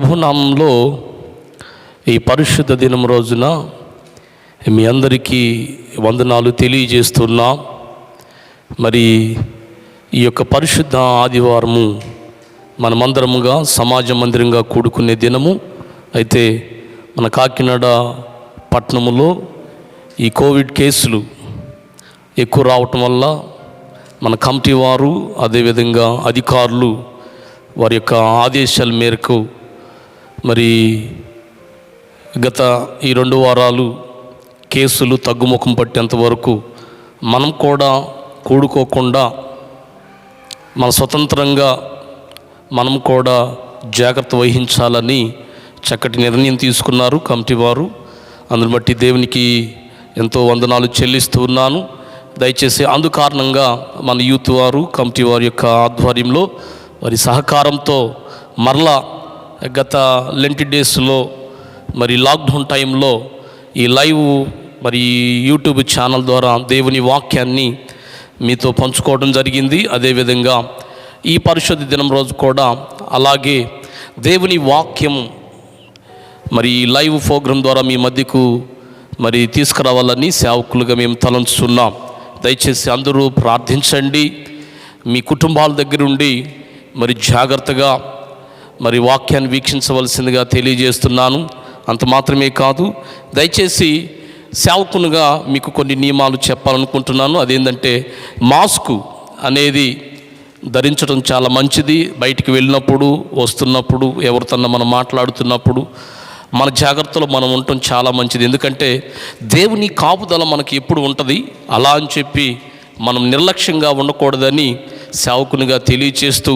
ప్రభునామంలో ఈ పరిశుద్ధ దినం రోజున మీ అందరికీ వందనాలు తెలియజేస్తున్నా. మరి ఈ యొక్క పరిశుద్ధ ఆదివారము మనమందరముగా సమాజ మందిరంగా కూడుకునే దినము. అయితే మన కాకినాడ పట్టణములో ఈ కోవిడ్ కేసులు ఎక్కువ రావటం వల్ల మన కమిటీ వారు అదేవిధంగా అధికారులు వారి యొక్క ఆదేశాల మేరకు మరి గత ఈ 2 వారాలు కేసులు తగ్గుముఖం పట్టేంత వరకు మనం కూడా కూడుకోకుండా మన స్వతంత్రంగా మనం కూడా జాగ్రత్త వహించాలని చక్కటి నిర్ణయం తీసుకున్నారు కమిటీ వారు. అందుని బట్టి దేవునికి ఎంతో వందనాలు చెల్లిస్తూ ఉన్నాను. దయచేసి అందుకారణంగా మన యూత్ వారు కమిటీ వారి యొక్క ఆధ్వర్యంలో వారి సహకారంతో మరలా గత లెంటి డేస్లో మరి లాక్డౌన్ టైంలో ఈ లైవ్ మరి యూట్యూబ్ ఛానల్ ద్వారా దేవుని వాక్యాన్ని మీతో పంచుకోవడం జరిగింది. అదేవిధంగా ఈ పరిశుద్ధ దినం రోజు కూడా అలాగే దేవుని వాక్యం మరి లైవ్ ప్రోగ్రాం ద్వారా మీ మధ్యకు మరి తీసుకురావాలని సేవకులుగా మేము తలంచుతున్నాం. దయచేసి అందరూ ప్రార్థించండి. మీ కుటుంబాల దగ్గరుండి మరి జాగ్రత్తగా మరి వాక్యాన్ని వీక్షించవలసిందిగా తెలియజేస్తున్నాను. అంత మాత్రమే కాదు, దయచేసి సేవకునిగా మీకు కొన్ని నియమాలు చెప్పాలనుకుంటున్నాను. అదేంటంటే మాస్కు అనేది ధరించడం చాలా మంచిది. బయటికి వెళ్ళినప్పుడు, వస్తున్నప్పుడు, ఎవరితో మనం మాట్లాడుతున్నప్పుడు మన జాగ్రత్తలో మనం ఉండటం చాలా మంచిది. ఎందుకంటే దేవుని కాపుదల మనకి ఎప్పుడు ఉంటుంది. అలా అని చెప్పి మనం నిర్లక్ష్యంగా ఉండకూడదని సేవకునిగా తెలియచేస్తూ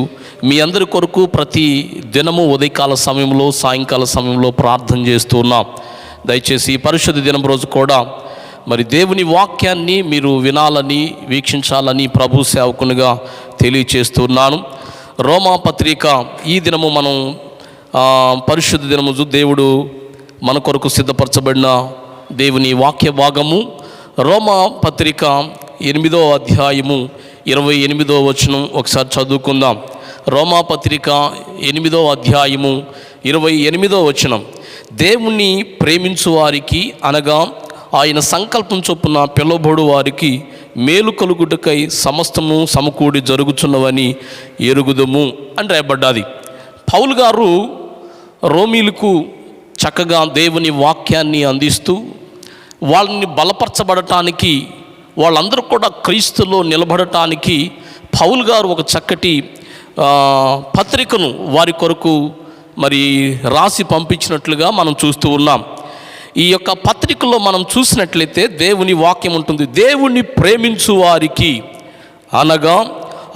మీ అందరి కొరకు ప్రతి దినము ఉదయకాల సమయంలో, సాయంకాల సమయంలో ప్రార్థన చేస్తూ ఉన్నాం. దయచేసి ఈ పరిశుద్ధ దినం రోజు కూడా మరి దేవుని వాక్యాన్ని మీరు వినాలని, వీక్షించాలని ప్రభు సేవకునిగా తెలియచేస్తున్నాను. రోమా పత్రిక ఈ దినము మనం పరిశుద్ధ దినము దేవుడు మన కొరకు సిద్ధపరచబడిన దేవుని వాక్య భాగము రోమా పత్రిక 8వ అధ్యాయము 28వ వచనం ఒకసారి చదువుకుందాం. రోమా పత్రిక 8వ అధ్యాయము 28వ వచనం. దేవుణ్ణి ప్రేమించు వారికి అనగా ఆయన సంకల్పం చొప్పున పిలువబడు వారికి మేలు కలుగుటకై సమస్తము సమకూడి జరుగుచున్నవని ఎరుగుదుము అని రాయబడ్డాది. పౌలు గారు రోమీలకు చక్కగా దేవుని వాక్యాన్ని అందిస్తూ వాళ్ళని బలపరచబడటానికి, వాళ్ళందరూ కూడా క్రీస్తులో నిలబడటానికి పౌలు గారు ఒక చక్కటి పత్రికను వారి కొరకు మరి రాసి పంపించినట్లుగా మనం చూస్తూ ఉన్నాం. ఈ యొక్క పత్రికలో మనం చూసినట్లయితే దేవుని వాక్యం ఉంటుంది. దేవుణ్ణి ప్రేమించు వారికి అనగా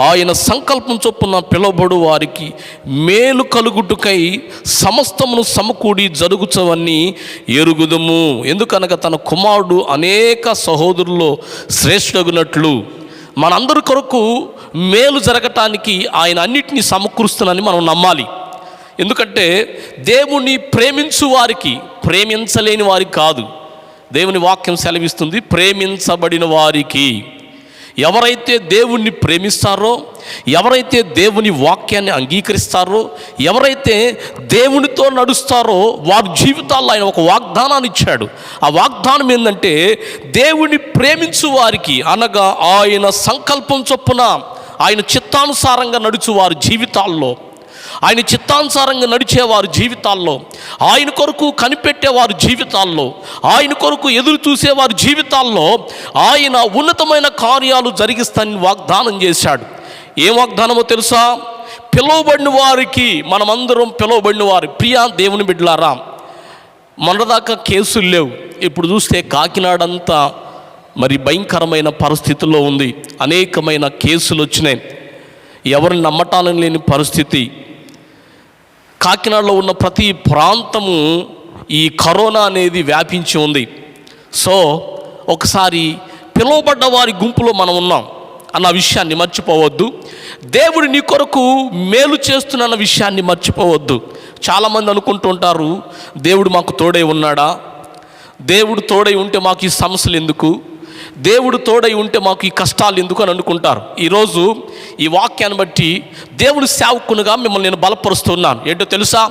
ఆయన సంకల్పం చొప్పున పిలువబడు వారికి మేలు కలుగుటకై సమస్తమును సమకూడి జరుగుచవని ఎరుగుదుము. ఎందుకనగా తన కుమారుడు అనేక సహోదరుల్లో శ్రేష్ఠగునట్లు మనందరి కొరకు మేలు జరగటానికి ఆయన అన్నిటినీ సమకూరుస్తానని మనం నమ్మాలి. ఎందుకంటే దేవుణ్ణి ప్రేమించు వారికి, ప్రేమించలేని వారికి కాదు. దేవుని వాక్యం సెలవిస్తుంది ప్రేమించబడిన వారికి. ఎవరైతే దేవుణ్ణి ప్రేమిస్తారో, ఎవరైతే దేవుని వాక్యాన్ని అంగీకరిస్తారో, ఎవరైతే దేవునితో నడుస్తారో వారి జీవితాల్లో ఆయన ఒక వాగ్దానాన్ని ఇచ్చాడు. ఆ వాగ్దానం ఏంటంటే దేవుని ప్రేమించు వారికి అనగా ఆయన సంకల్పం చొప్పున ఆయన చిత్తానుసారంగా నడుచు వారి జీవితాల్లో, ఆయన చిత్తానుసారంగా నడిచేవారి జీవితాల్లో, ఆయన కొరకు కనిపెట్టేవారి జీవితాల్లో, ఆయన కొరకు ఎదురు చూసేవారి జీవితాల్లో ఆయన ఉన్నతమైన కార్యాలు జరిగిస్తానని వాగ్దానం చేశాడు. ఏం వాగ్దానమో తెలుసా? పిలువబడిన వారికి, మనమందరం పిలువబడిన వారి ప్రియా దేవుని బిడ్డలారా, మొన్నదాకా కేసులు లేవు. ఇప్పుడు చూస్తే కాకినాడ అంతా మరి భయంకరమైన పరిస్థితుల్లో ఉంది. అనేకమైన కేసులు వచ్చినాయి. ఎవరిని నమ్మటాలని లేని పరిస్థితి. కాకినాడలో ఉన్న ప్రతి ప్రాంతము ఈ కరోనా అనేది వ్యాపించి ఉంది. సో ఒకసారి పిలువబడ్డ వారి గుంపులో మనం ఉన్నాం అన్న విషయాన్ని మర్చిపోవద్దు. దేవుడు నీ కొరకు మేలు చేస్తున్న విషయాన్ని మర్చిపోవద్దు. చాలామంది అనుకుంటుంటారు దేవుడు మాకు తోడై ఉన్నాడా, దేవుడు తోడై ఉంటే మాకు ఈ సమస్యలు ఎందుకు, దేవుడు తోడై ఉంటే మాకు ఈ కష్టాలు ఎందుకు అని అనుకుంటారు. ఈరోజు ఈ వాక్యాన్ని బట్టి దేవుని సేవకునిగా మిమ్మల్ని నేను బలపరుస్తున్నాను. ఏంటో తెలుసా?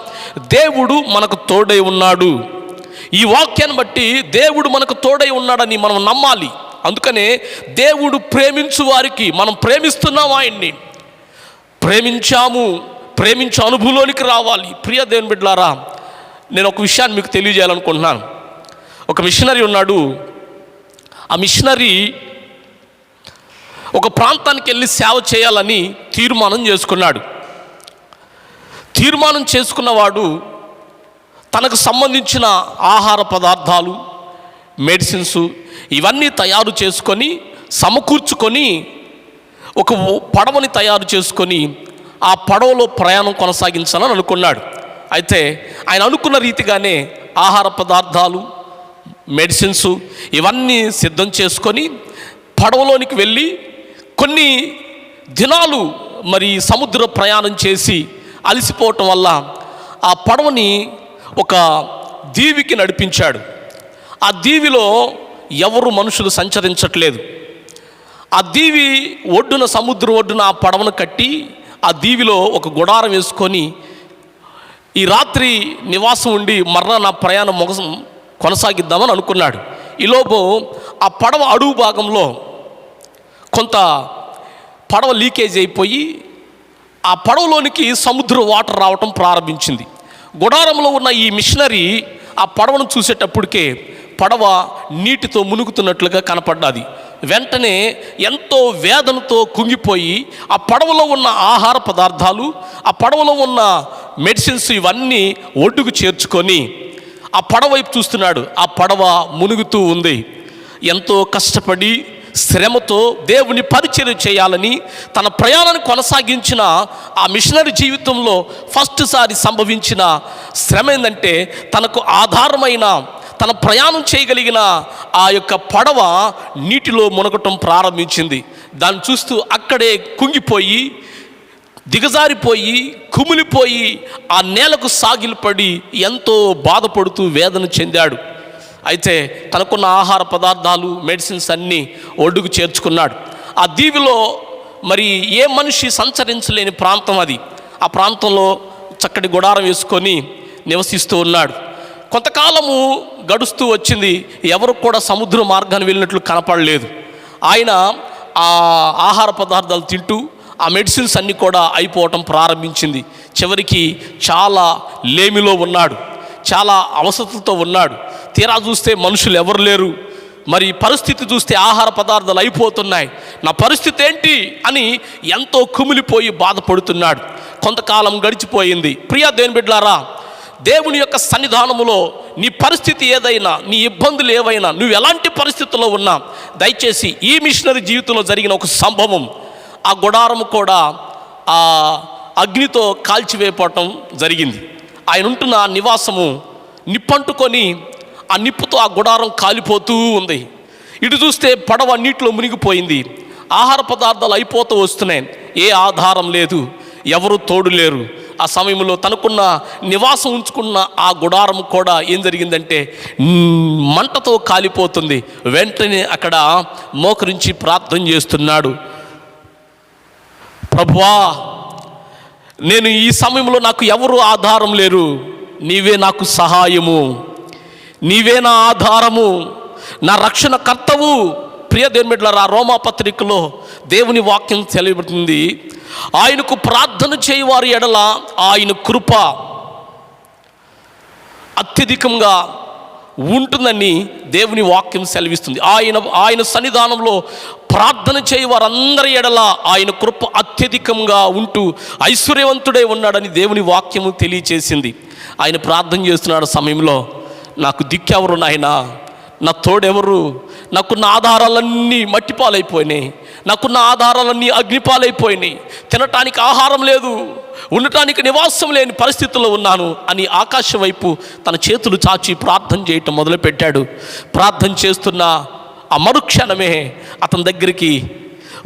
దేవుడు మనకు తోడై ఉన్నాడు. ఈ వాక్యాన్ని బట్టి దేవుడు మనకు తోడై ఉన్నాడని మనం నమ్మాలి. అందుకనే దేవుడు ప్రేమించు వారికి మనం ప్రేమిస్తున్నాం, ఆయన్ని ప్రేమించే అనుభవంలోనికి రావాలి. ప్రియ దేవుని బిడ్డలారా, నేను ఒక విషయాన్ని మీకు తెలియజేయాలనుకుంటున్నాను. ఒక మిషనరీ ఉన్నాడు. ఆ మిషనరీ ఒక ప్రాంతానికి వెళ్ళి సేవ చేయాలని తీర్మానం చేసుకున్నాడు. తీర్మానం చేసుకున్నవాడు తనకు సంబంధించిన ఆహార పదార్థాలు, మెడిసిన్స్ ఇవన్నీ తయారు చేసుకొని సమకూర్చుకొని ఒక పడవని తయారు చేసుకొని ఆ పడవలో ప్రయాణం కొనసాగించాలని అనుకున్నాడు. అయితే ఆయన అనుకున్న రీతిగానే ఆహార పదార్థాలు, మెడిసిన్స్ ఇవన్నీ సిద్ధం చేసుకొని పడవలోనికి వెళ్ళి కొన్ని దినాలు మరి సముద్ర ప్రయాణం చేసి అలసిపోవటం వల్ల ఆ పడవని ఒక దీవికి నడిపించాడు. ఆ దీవిలో ఎవరు మనుషులు సంచరించట్లేదు. ఆ దీవి ఒడ్డున, సముద్రం ఒడ్డున ఆ పడవను కట్టి ఆ దీవిలో ఒక గుడారం వేసుకొని ఈ రాత్రి నివాసం ఉండి మరలా నా ప్రయాణం కొనసాగిద్దామని అనుకున్నాడు. ఈలోపు ఆ పడవ అడుగు భాగంలో కొంత పడవ లీకేజ్ అయిపోయి ఆ పడవలోనికి సముద్ర వాటర్ రావటం ప్రారంభించింది. గుడారంలో ఉన్న ఈ మిషనరీ ఆ పడవను చూసేటప్పటికే పడవ నీటితో మునుగుతున్నట్లుగా కనపడ్డది. వెంటనే ఎంతో వేదనతో కుంగిపోయి ఆ పడవలో ఉన్న ఆహార పదార్థాలు, ఆ పడవలో ఉన్న మెడిసిన్స్ ఇవన్నీ ఒడ్డుకు చేర్చుకొని ఆ పడవ వైపు చూస్తున్నాడు. ఆ పడవ మునుగుతూ ఉంది. ఎంతో కష్టపడి శ్రమతో దేవుని పరిచర్య చేయాలని తన ప్రయాణాన్ని కొనసాగించిన ఆ మిషనరీ జీవితంలో ఫస్ట్ సారి సంభవించిన శ్రమ ఏంటంటే, తనకు ఆధారమైన తన ప్రయాణం చేయగలిగిన ఆ యొక్క పడవ నీటిలో మునగటం ప్రారంభించింది. దాన్ని చూస్తూ అక్కడే కుంగిపోయి, దిగజారిపోయి, కుమిలిపోయి ఆ నేలకు సాగిలపడి ఎంతో బాధపడుతూ వేదన చెందాడు. అయితే తనకున్న ఆహార పదార్థాలు, మెడిసిన్స్ అన్నీ ఒడ్డుకు చేర్చుకున్నాడు. ఆ దీవిలో మరి ఏ మనిషి సంచరించలేని ప్రాంతం అది. ఆ ప్రాంతంలో చక్కటి గుడారం వేసుకొని నివసిస్తూ ఉన్నాడు. కొంతకాలము గడుస్తూ వచ్చింది. ఎవరు కూడా సముద్ర మార్గాన్ని వెళ్ళినట్లు కనపడలేదు. ఆయన ఆ ఆహార పదార్థాలు తింటూ ఆ మెడిసిన్స్ అన్నీ కూడా అయిపోవటం ప్రారంభించింది. చివరికి చాలా లేమిలో ఉన్నాడు, చాలా అవసరతలతో ఉన్నాడు. తీరా చూస్తే మనుషులు ఎవరు లేరు. మరి పరిస్థితి చూస్తే ఆహార పదార్థాలు అయిపోతున్నాయి, నా పరిస్థితి ఏంటి అని ఎంతో కుమిలిపోయి బాధపడుతున్నాడు. కొంతకాలం గడిచిపోయింది. ప్రియ దేవుని బిడ్డలారా, దేవుని యొక్క సన్నిధానములో నీ పరిస్థితి ఏదైనా, నీ ఇబ్బందులు ఏవైనా, నువ్వు ఎలాంటి పరిస్థితుల్లో ఉన్నా, దయచేసి ఈ మిషనరీ జీవితంలో జరిగిన ఒక సంభవం, ఆ గుడారము కూడా ఆ అగ్నితో కాల్చివేయటం జరిగింది. ఆయన ఉంటున్న నివాసము నిప్పంటుకొని ఆ నిప్పుతో ఆ గుడారం కాలిపోతూ ఉంది. ఇటు చూస్తే పడవ నీటిలో మునిగిపోయింది. ఆహార పదార్థాలు అయిపోతూ వస్తున్నాయి. ఏ ఆధారం లేదు, ఎవరు తోడు లేరు. ఆ సమయంలో తనకున్న నివాసం ఉంచుకున్న ఆ గుడారం కూడా ఏం జరిగిందంటే మంటతో కాలిపోతుంది. వెంటనే అక్కడ మోకరించి ప్రార్థన చేస్తున్నాడు. ప్రభువా, నేను ఈ సమయంలో నాకు ఎవరు ఆధారం లేరు, నీవే నాకు సహాయము, నీవే నా ఆధారము, నా రక్షణ కర్తవు. ప్రియ దేవుని బిడ్డలారా, రోమా పత్రికలో దేవుని వాక్యం తెలియబడుతుంది, ఆయనకు ప్రార్థన చేయవారి ఎడల ఆయన కృప అత్యధికంగా ఉంటుందని దేవుని వాక్యం సెలవిస్తుంది. ఆయన సన్నిధానంలో ప్రార్థన చేయవారందరి ఎడల ఆయన కృప అత్యధికంగా ఉంటూ ఐశ్వర్యవంతుడై ఉన్నాడని దేవుని వాక్యము తెలియచేసింది. ఆయన ప్రార్థన చేస్తున్నాడు సమయంలో, నాకు దిక్కెవరు నాయనా, నా తోడెవరు, నాకున్న ఆధారాలన్నీ మట్టిపాలైపోయినాయి, నాకున్న ఆధారాలన్నీ అగ్నిపాలైపోయినాయి, తినటానికి ఆహారం లేదు, ఉండటానికి నివాసం లేని పరిస్థితుల్లో ఉన్నాను అని ఆకాశం వైపు తన చేతులు చాచి ప్రార్థన చేయటం మొదలుపెట్టాడు. ప్రార్థన చేస్తున్న ఆ మరుక్షణమే అతని దగ్గరికి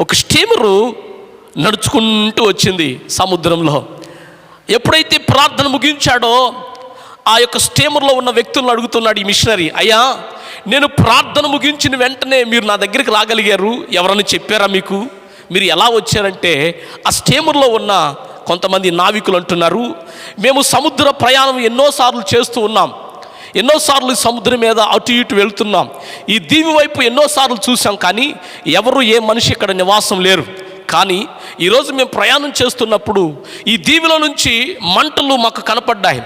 ఒక స్టీమరు నడుచుకుంటూ వచ్చింది సముద్రంలో. ఎప్పుడైతే ప్రార్థన ముగించాడో ఆ యొక్క స్టీమర్లో ఉన్న వ్యక్తులను అడుగుతున్నాడు ఈ మిషనరీ, అయ్యా, నేను ప్రార్థన ముగించిన వెంటనే మీరు నా దగ్గరికి రాగలిగారు, ఎవరన్నా చెప్పారా మీకు? మీరు ఎలా వచ్చారంటే, ఆ స్టీమర్లో ఉన్న కొంతమంది నావికులు అంటున్నారు, మేము సముద్ర ప్రయాణం ఎన్నోసార్లు చేస్తూ ఉన్నాం, ఎన్నోసార్లు సముద్రం మీద అటు ఇటు వెళ్తున్నాం, ఈ దీవి వైపు ఎన్నోసార్లు చూసాం, కానీ ఎవరు ఏ మనిషి ఇక్కడ నివాసం లేరు. కానీ ఈరోజు మేము ప్రయాణం చేస్తున్నప్పుడు ఈ దీవిలో నుంచి మంటలు మాకు కనపడ్డాయి.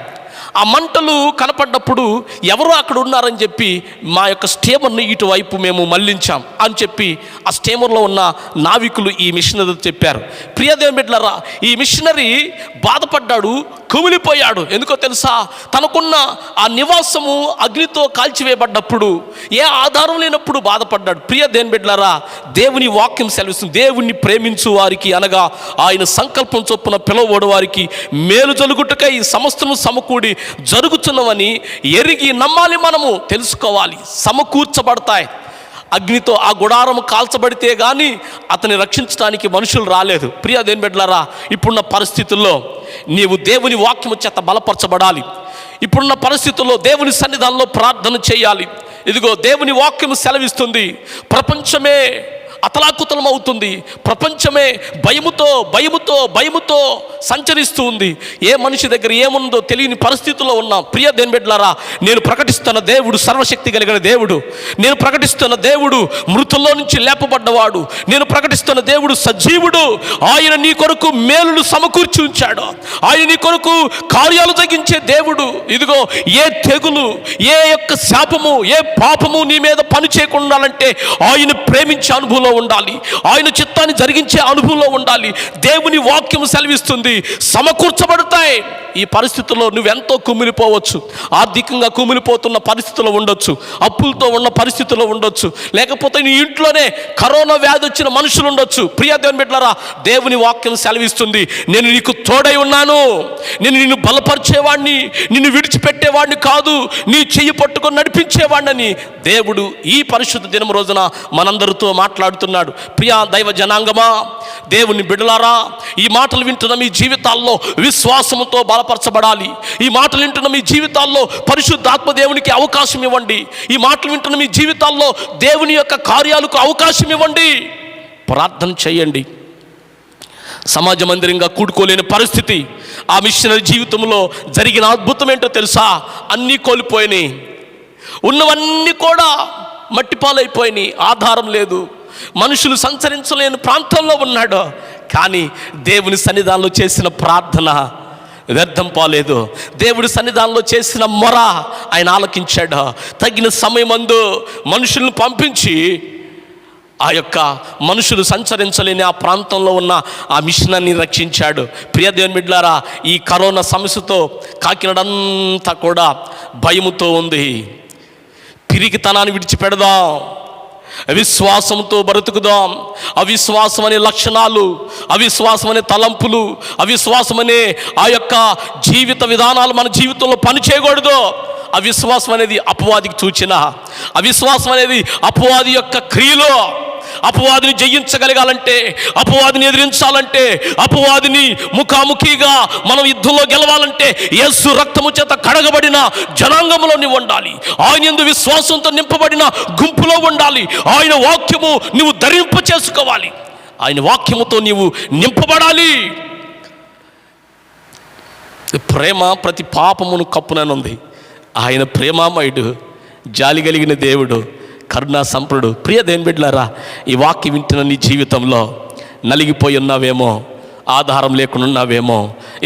ఆ మంటలు కనపడ్డప్పుడు ఎవరో అక్కడ ఉన్నారని చెప్పి మా యొక్క స్టీమర్ని ఇటువైపు మేము మళ్లించాం అని చెప్పి ఆ స్టీమర్లో ఉన్న నావికులు ఈ మిషనరీ చెప్పారు. ప్రియ దేవుని బిడ్డలారా, ఈ మిషనరీ బాధపడ్డాడు, కుమిలిపోయాడు. ఎందుకో తెలుసా? తనకున్న ఆ నివాసము అగ్నితో కాల్చివేయబడ్డప్పుడు, ఏ ఆధారం లేనప్పుడు బాధపడ్డాడు. ప్రియ దేవుని బిడ్డలారా, దేవుని వాక్యం సెలవిస్తుంది, దేవుణ్ణి ప్రేమించు వారికి, అనగా ఆయన సంకల్పం చొప్పున పిలువబడు వారికి మేలు జరుగుటకై సమస్తము సమకూడి జరుగుతున్నవని ఎరిగి నమ్మాలి. మనము తెలుసుకోవాలి, సమకూర్చబడతాయి. అగ్నితో ఆ గుడారము కాల్చబడితే కానీ అతన్ని రక్షించడానికి మనుషులు రాలేదు. ప్రియ దేవుని బిడ్డలారా, ఇప్పుడున్న పరిస్థితుల్లో నీవు దేవుని వాక్యము చేత బలపరచబడాలి. ఇప్పుడున్న పరిస్థితుల్లో దేవుని సన్నిధానంలో ప్రార్థన చేయాలి. ఇదిగో దేవుని వాక్యము సెలవిస్తుంది, ప్రపంచమే అతలాకుతలం అవుతుంది, ప్రపంచమే భయముతో సంచరిస్తూ ఉంది. ఏ మనిషి దగ్గర ఏముందో తెలియని పరిస్థితుల్లో ఉన్నాం. ప్రియ దేవుని బిడ్డలారా, నేను ప్రకటిస్తున్న దేవుడు సర్వశక్తి కలిగిన దేవుడు, నేను ప్రకటిస్తున్న దేవుడు మృతుల్లో నుంచి లేపబడ్డవాడు, నేను ప్రకటిస్తున్న దేవుడు సజీవుడు. ఆయన నీ కొరకు మేలును సమకూర్చి ఉంచాడు, ఆయన నీ కొరకు కార్యాలు తగ్గించే దేవుడు. ఇదిగో ఏ తెగులు, ఏ యొక్క శాపము, ఏ పాపము నీ మీద పని చేయకుండా ఉండాలంటే ఆయన ప్రేమించే అనుభవం ఉండాలి, ఆయన చిత్తాన్ని జరిగించే అనుభవంలో ఉండాలి. దేవుని వాక్యం సెలవిస్తుంది, సమకూర్చబడతాయి. ఈ పరిస్థితుల్లో నువ్వెంతో కుమిలిపోవచ్చు, ఆర్థికంగా కుమిలిపోతున్న పరిస్థితుల్లో ఉండొచ్చు, అప్పులతో ఉన్న పరిస్థితుల్లో ఉండొచ్చు, లేకపోతే నీ ఇంట్లోనే కరోనా వ్యాధి వచ్చిన మనుషులు ఉండొచ్చు. ప్రియ దేవుని బిడ్డలారా, దేవుని వాక్యం సెలవిస్తుంది, నేను నీకు తోడై ఉన్నాను, నేను నిన్ను బలపరిచేవాడిని, నిన్ను విడిచిపెట్టేవాడిని కాదు, నీ చెయ్యి పట్టుకొని నడిపించేవాడిని. దేవుడు ఈ పరిశుద్ధ దినం రోజున మనందరితో మాట్లాడుతున్నాడు. ప్రియ దైవ జనాంగమా, దేవుని బిడ్డలారా, ఈ మాటలు వింటున్న మీ జీవితాల్లో విశ్వాసముతో బలపరచబడాలి. ఈ మాటలు వింటున్న మీ జీవితాల్లో పరిశుద్ధాత్మ దేవునికి అవకాశం ఇవ్వండి. ఈ మాటలు వింటున్న మీ జీవితాల్లో దేవుని యొక్క కార్యాలకు అవకాశం ఇవ్వండి. ప్రార్థన చేయండి. సమాజ మందిరంగా కూడుకోలేని పరిస్థితి ఆ మిషనరీ జీవితంలో జరిగిన అద్భుతం ఏంటో తెలుసా? అన్నీ కోల్పోయినాయి, ఉన్నవన్నీ కూడా మట్టిపాలైపోయినాయి, ఆధారం లేదు, మనుషులు సంచరించలేని ప్రాంతంలో ఉన్నాడు. కానీ దేవుని సన్నిధానంలో చేసిన ప్రార్థన వ్యర్థం పోలేదు. దేవుడి సన్నిధానంలో చేసిన మొర ఆయన ఆలకించాడు. తగిన సమయమందు మనుషులను పంపించి ఆ యొక్క మనుషులు సంచరించలేని ఆ ప్రాంతంలో ఉన్న ఆ మిషనరీని రక్షించాడు. ప్రియ దేవుని బిడ్డలారా, ఈ కరోనా సమస్యతో కాకినాడంతా కూడా భయముతో ఉంది. పిరికితనాన్ని విడిచిపెడదాం, విశ్వాసంతో బ్రతుకుదాం. అవిశ్వాసం అనే లక్షణాలు, అవిశ్వాసం అనే తలంపులు, అవిశ్వాసం అనే ఆ యొక్క జీవిత విధానాలు మన జీవితంలో పని చేయకూడదు. అవిశ్వాసం అనేది అపవాదికి సూచన, అవిశ్వాసం అనేది అపవాది యొక్క క్రియలో. అపవాదిని జయించగలగాలంటే, అపవాదిని ఎదిరించాలంటే, అపవాదిని ముఖాముఖిగా మనం యుద్ధంలో గెలవాలంటే యేసు రక్తము చేత కడగబడిన జనాంగంలో నీవు ఉండాలి, ఆయన యందు విశ్వాసంతో నింపబడిన గుంపులో ఉండాలి. ఆయన వాక్యము నువ్వు ధరింప చేసుకోవాలి, ఆయన వాక్యముతో నీవు నింపబడాలి. ప్రేమ ప్రతి పాపమును కప్పుననుంది. ఆయన ప్రేమామయుడు, జాలి కలిగిన దేవుడు, కరుణా సంపన్నుడు. ప్రియ దేవుని బిడ్డలారా, ఈ వాక్యం వింటున్న నీ జీవితంలో నలిగిపోయి ఉన్నావేమో, ఆధారం లేకుండా ఉన్నావేమో.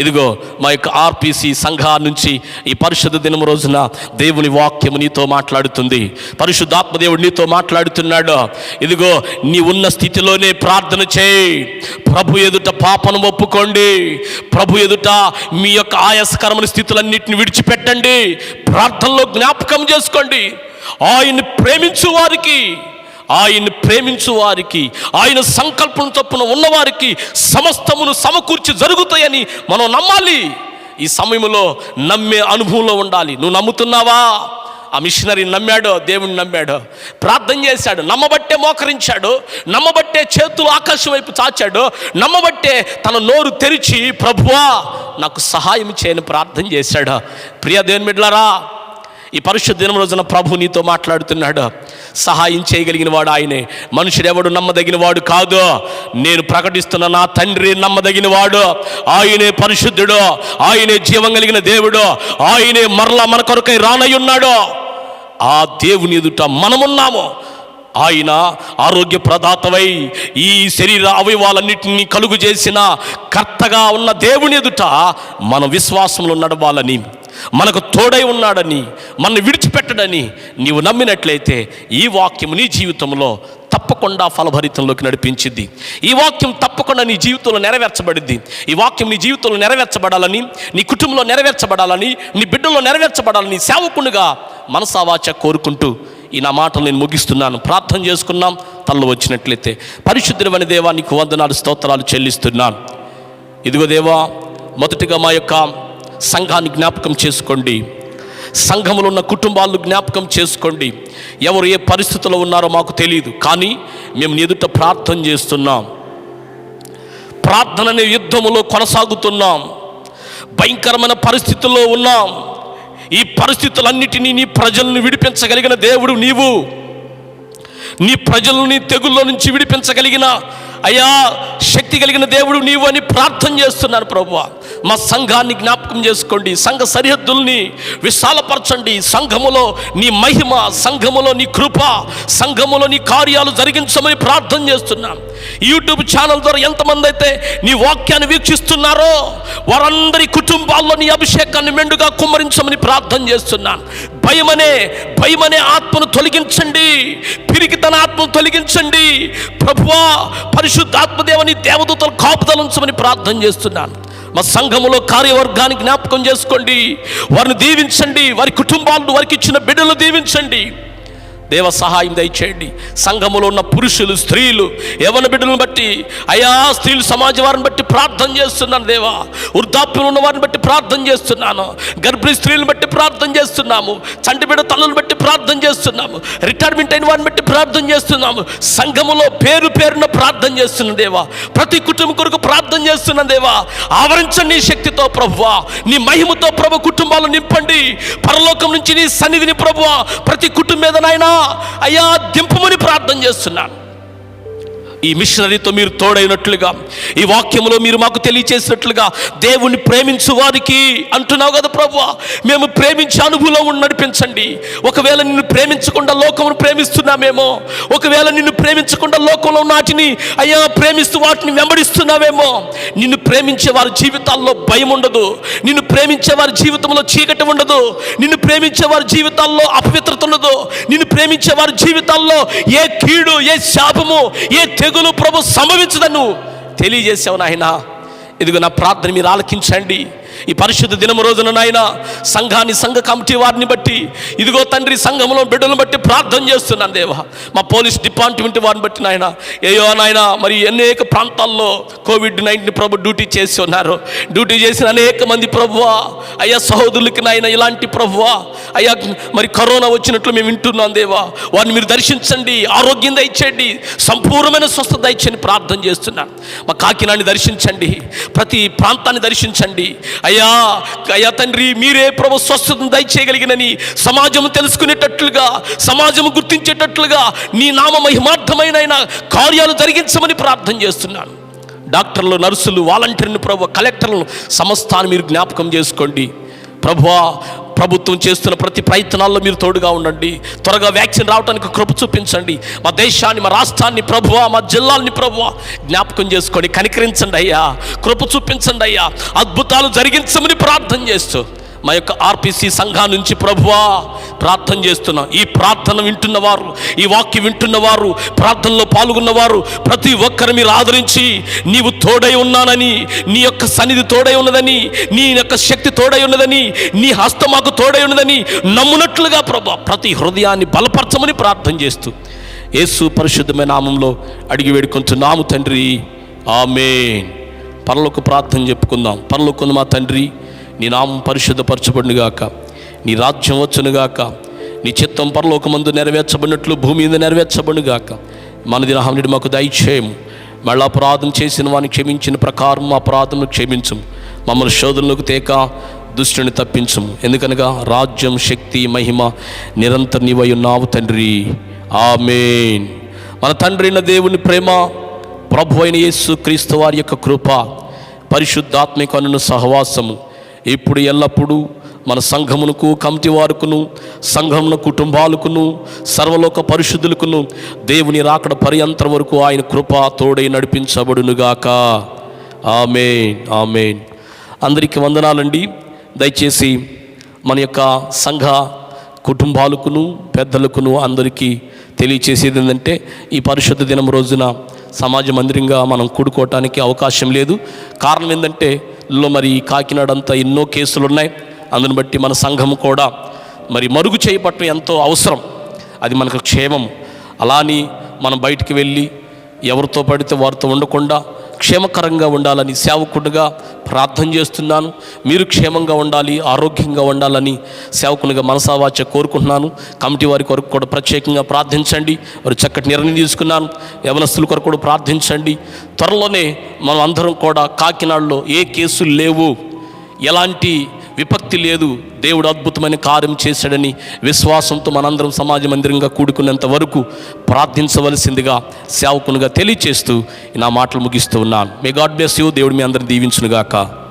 ఇదిగో మా యొక్క ఆర్పిసి సంఘా నుంచి ఈ పరిశుద్ధ దినం రోజున దేవుని వాక్యము నీతో మాట్లాడుతుంది. పరిశుద్ధాత్మ దేవుడు నీతో మాట్లాడుతున్నాడు. ఇదిగో నీ ఉన్న స్థితిలోనే ప్రార్థన చేయి. ప్రభు ఎదుట పాపను ఒప్పుకోండి. ప్రభు ఎదుట మీ యొక్క ఆయాసకరమైన స్థితులన్నింటిని విడిచిపెట్టండి. ప్రార్థనలో జ్ఞాపకం చేసుకోండి. ఆయన్ని ప్రేమించు వారికి, ఆయన్ని ప్రేమించు వారికి, ఆయన సంకల్పం చొప్పున ఉన్నవారికి సమస్తమును సమకూర్చి జరుగుతాయని మనం నమ్మాలి. ఈ సమయంలో నమ్మే అనుభవంలో ఉండాలి. నువ్వు నమ్ముతున్నావా? ఆ మిషనరీ నమ్మాడు, దేవుని నమ్మాడు, ప్రార్థన చేశాడు, నమ్మబట్టే మోకరించాడు, నమ్మబట్టే చేతులు ఆకాశం వైపు చాచాడు, నమ్మబట్టే తన నోరు తెరిచి ప్రభువా నాకు సహాయం చేయని ప్రార్థన చేశాడు. ప్రియ దేవుని బిడ్డలారా, ఈ పరిశుద్ధ దినం రోజున ప్రభు నీతో మాట్లాడుతున్నాడు. సహాయం చేయగలిగిన వాడు ఆయనే, మనుషుడెవడు నమ్మదగిన వాడు కాదు. నేను ప్రకటిస్తున్న నా తండ్రి నమ్మదగిన వాడు, ఆయనే పరిశుద్ధుడు, ఆయనే జీవం కలిగిన దేవుడు, ఆయనే మరలా మన కొరకై రానయ్యున్నాడు. ఆ దేవుని ఎదుట మనమున్నాము. ఆయన ఆరోగ్య ప్రదాతవై ఈ శరీర అవయవాలన్నింటినీ కలుగు చేసిన కర్తగా ఉన్న దేవుని ఎదుట మన విశ్వాసంలో నడవాలని, మనకు తోడై ఉన్నాడని, మనల్ని విడిచిపెట్టడని నీవు నమ్మినట్లయితే ఈ వాక్యం నీ జీవితంలో తప్పకుండా ఫలభరితంలోకి నడిపించింది. ఈ వాక్యం తప్పకుండా నీ జీవితంలో నెరవేర్చబడింది. ఈ వాక్యం నీ జీవితంలో నెరవేర్చబడాలని, నీ కుటుంబంలో నెరవేర్చబడాలని, నీ బిడ్డల్లో నెరవేర్చబడాలని సేవకునిగా మనసావాచ కోరుకుంటూ ఈ నా మాటలు నేను ముగిస్తున్నాను. ప్రార్థన చేసుకున్నాం. తనలో వచ్చినట్లయితే పరిశుద్ధుడైన దేవా, నీకు వందనాలు స్తోత్రాలు చెల్లిస్తున్నాను. ఇదిగో దేవా, మొదటిగా మా యొక్క సంఘాన్ని జ్ఞాపకం చేసుకోండి. సంఘములో ఉన్న కుటుంబాలను జ్ఞాపకం చేసుకోండి. ఎవరు ఏ పరిస్థితుల్లో ఉన్నారో మాకు తెలియదు, కానీ మేము నీ ఎదుట ప్రార్థన చేస్తున్నాం. ప్రార్థన అనే యుద్ధములో కొనసాగుతున్నాం. భయంకరమైన పరిస్థితుల్లో ఉన్నాం. ఈ పరిస్థితులన్నిటినీ నీ ప్రజలను విడిపించగలిగిన దేవుడు నీవు. నీ ప్రజలని తెగుల్లో నుంచి విడిపించగలిగిన అయ్యా శక్తి కలిగిన దేవుడు నీవు అని ప్రార్థన చేస్తున్నాను. ప్రభువా, మా సంఘాన్ని జ్ఞాపకం చేసుకోండి. సంఘ సరిహద్దుల్ని విశాలపరచండి. సంఘములో నీ మహిమ, సంఘములో నీ కృప, సంఘములో నీ కార్యాలు జరిగించమని ప్రార్థన చేస్తున్నాం. యూట్యూబ్ ఛానల్ ద్వారా ఎంతమంది అయితే నీ వాక్యాన్ని వీక్షిస్తున్నారో వారందరి కుటుంబాల్లో నీ అభిషేకాన్ని మెండుగా కుమ్మరించమని ప్రార్థన చేస్తున్నాను. భయమనే ఆత్మను తొలగించండి. పిరికితన ఆత్మను తొలగించండి. ప్రభువా, పరిశుద్ధాత్మదేవని దేవదూతలు కాపుదల ఉంచమని ప్రార్థన చేస్తున్నాను. మా సంఘములో కార్యవర్గాన్ని జ్ఞాపకం చేసుకోండి. వారిని దీవించండి. వారి కుటుంబాలను, వారికి ఇచ్చిన బిడ్డలు దీవించండి. దేవ సహాయం దయచేయండి. సంఘములో ఉన్న పురుషులు, స్త్రీలు, యవ్వన బిడ్డలను బట్టి అయా స్త్రీలు సమాజ వారిని బట్టి ప్రార్థన చేస్తున్నాను. దేవా, వృద్ధాప్యంలో ఉన్న వారిని బట్టి ప్రార్థన చేస్తున్నాను. గర్భిణీ స్త్రీలను బట్టి ప్రార్థన చేస్తున్నాము. చంటి బిడ్డ తల్లులను బట్టి ప్రార్థన చేస్తున్నాము. రిటైర్మెంట్ అయిన వారిని బట్టి ప్రార్థన చేస్తున్నాము. సంఘములో పేరున ప్రార్థన చేస్తున్నాను దేవా. ప్రతి కుటుంబం కొరకు ప్రార్థన చేస్తున్నాను దేవా. ఆవరించండి నీ శక్తితో ప్రభువా, నీ మహిమతో ప్రభు కుటుంబాలు నింపండి. పరలోకం నుంచి నీ సన్నిధిని ప్రభువా ప్రతి కుటుంబం మీద నాయనా అయ్యా దింపమని ప్రార్థన చేస్తున్నాను. ఈ మిషనరీతో మీరు తోడైనట్లుగా, ఈ వాక్యంలో మీరు మాకు తెలియచేసినట్లుగా దేవుణ్ణి ప్రేమించు వారికి అంటున్నావు కదా ప్రభువా, మేము ప్రేమించే అనుభవం నడిపించండి. ఒకవేళ నిన్ను ప్రేమించకుండా లోకమును ప్రేమిస్తున్నామేమో, ఒకవేళ నిన్ను ప్రేమించకుండా లోకంలో నాటిని అయ్యా ప్రేమిస్తూ వాటిని వెంబడిస్తున్నామేమో. నిన్ను ప్రేమించే వారి జీవితాల్లో భయం ఉండదు. నిన్ను ప్రేమించే వారి జీవితంలో చీకటి ఉండదు. నిన్ను ప్రేమించే వారి జీవితాల్లో అపవిత్రత ఉండదు. నిన్ను ప్రేమించే వారి జీవితాల్లో ఏ కీడు, ఏ శాపము, ఏ తెగులు ప్రభు సంభవించదను తెలియజేసావు నాయన. ఇదిగో నా ప్రార్థన మీరు ఆలకించండి. ఈ పరిశుద్ధ దినము రోజున నాయన సంఘాన్ని, సంఘ కమిటీ వారిని బట్టి ఇదిగో తండ్రి సంఘంలో బిడ్డలను బట్టి ప్రార్థన చేస్తున్నాను దేవా. మా పోలీస్ డిపార్ట్మెంట్ వారిని బట్టి నాయన ఏయో నాయన మరి అనేక ప్రాంతాల్లో కోవిడ్-19 ప్రభు డ్యూటీ చేసి ఉన్నారు. డ్యూటీ చేసిన అనేక మంది ప్రభువా అయ్యా సహోదరులకి నాయన ఇలాంటి ప్రభువా అయ్యా మరి కరోనా వచ్చినట్లు మేము వింటున్నాం దేవా. వారిని మీరు దర్శించండి, ఆరోగ్యం దయచేయండి, సంపూర్ణమైన స్వస్థత దయచేయండి ప్రార్థన చేస్తున్నాను. మా కాకినాడని దర్శించండి, ప్రతి ప్రాంతాన్ని దర్శించండి అయ్యా. అయ్యా తండ్రి మీరే ప్రభు స్వస్థతను దయచేయగలిగినని సమాజం తెలుసుకునేటట్లుగా, సమాజం గుర్తించేటట్లుగా నీ నామ మహిమార్థమైన కార్యాలు జరిగించమని ప్రార్థన చేస్తున్నాను. డాక్టర్లు, నర్సులు, వాలంటీర్లు ప్రభు, కలెక్టర్లను సమస్తాన్ని మీరు జ్ఞాపకం చేసుకోండి ప్రభువా. ప్రభుత్వం చేస్తున్న ప్రతి ప్రయత్నాల్లో మీరు తోడుగా ఉండండి. త్వరగా వ్యాక్సిన్ రావడానికి కృప చూపించండి. మా దేశాన్ని, మా రాష్ట్రాన్ని ప్రభువా, మా జిల్లాల్ని ప్రభువా జ్ఞాపకం చేసుకొని కనికరించండి అయ్యా, కృప చూపించండి అయ్యా. అద్భుతాలు జరిగించమని ప్రార్థన చేస్తూ మా యొక్క ఆర్పిసి సంఘం నుంచి ప్రభువా ప్రార్థన చేస్తున్నాం. ఈ ప్రార్థన వింటున్నవారు, ఈ వాక్యం వింటున్నవారు, ప్రార్థనలో పాల్గొన్నవారు ప్రతి ఒక్కరు మీరు ఆదరించి నీవు తోడై ఉన్నానని, నీ యొక్క సన్నిధి తోడై ఉన్నదని, నీ యొక్క శక్తి తోడై ఉన్నదని, నీ హస్తం మాకు తోడై ఉన్నదని నమ్మునట్లుగా ప్రభా ప్రతి హృదయాన్ని బలపరచమని ప్రార్థన చేస్తూ యేసు పరిశుద్ధమైన నామంలో అడిగి వేడుకొంచున్నాము తండ్రి, ఆమేన్. పరలోక ప్రార్థన చెప్పుకుందాం. పరలోకమున్న మా తండ్రి, నీ నామం పరిశుద్ధపరచబడునుగాక, నీ రాజ్యం వచ్చునుగాక, నీ చిత్తం పరలోకమందు నెరవేర్చబడినట్లు భూమి మీద నెరవేర్చబడునుగాక. మన దినహాన్ని మాకు దయచేయము. మళ్ళీ అపరాధం చేసిన వారిని క్షమించిన ప్రకారం మా అపరాధమును క్షమించము. మమ్మల్ని శోధనలోకి తేక దుష్టుని తప్పించము. ఎందుకనగా రాజ్యం, శక్తి, మహిమ నిరంతర నీవై ఉన్నావు తండ్రి. ఆమేన్. మన తండ్రి అయిన దేవుని ప్రేమ, ప్రభు అయిన యేసు క్రీస్తు వారి యొక్క కృప, పరిశుద్ధాత్మిక సహవాసము ఇప్పుడు ఎల్లప్పుడూ మన సంఘమునకు, కమిటీ వారుకును, సంఘమున కుటుంబాలకును, సర్వలోక పరిశుద్ధులకును దేవుని రాకడ పర్యంతరం వరకు ఆయన కృప తోడై నడిపించబడునుగాక. ఆమేన్. ఆమేన్. అందరికీ వందనాలండి. దయచేసి మన యొక్క సంఘ కుటుంబాలకును, పెద్దలకును అందరికీ తెలియచేసేది ఏంటంటే, ఈ పరిశుద్ధ దినం రోజున సమాజ మందిరంగా మనం కూడుకోవటానికి అవకాశం లేదు. కారణం ఏంటంటే, మరి కాకినాడ అంతా ఎన్నో కేసులు ఉన్నాయి. అందుని బట్టి మన సంఘం కూడా మరి మరుగు చేయబట్టం ఎంతో అవసరం. అది మనకు క్షేమం. అలాని మనం బయటికి వెళ్ళి ఎవరితో పడితే వారితో ఉండకుండా క్షేమకరంగా ఉండాలని సేవకుడిగా ప్రార్థన చేస్తున్నాను. మీరు క్షేమంగా ఉండాలి, ఆరోగ్యంగా ఉండాలని సేవకునిగా మనసావాచ కోరుకుంటున్నాను. కమిటీ వారి కొరకు కూడా ప్రత్యేకంగా ప్రార్థించండి. వారు చక్కటి నిర్ణయం తీసుకున్నాను. యవనస్తుల కొరకు కూడా ప్రార్థించండి. త్వరలోనే మనం అందరం కూడా కాకినాడలో ఏ కేసులు లేవు, ఎలాంటి విపత్తి లేదు, దేవుడు అద్భుతమైన కార్యం చేశాడని విశ్వాసంతో మనందరం సమాజ మందిరంగా కూడుకునేంత వరకు ప్రార్థించవలసిందిగా సేవకునిగా తెలియచేస్తూ నా మాటలు ముగిస్తూ ఉన్నాను. May God bless you. దేవుడు మీ అందరిని దీవించునుగాక.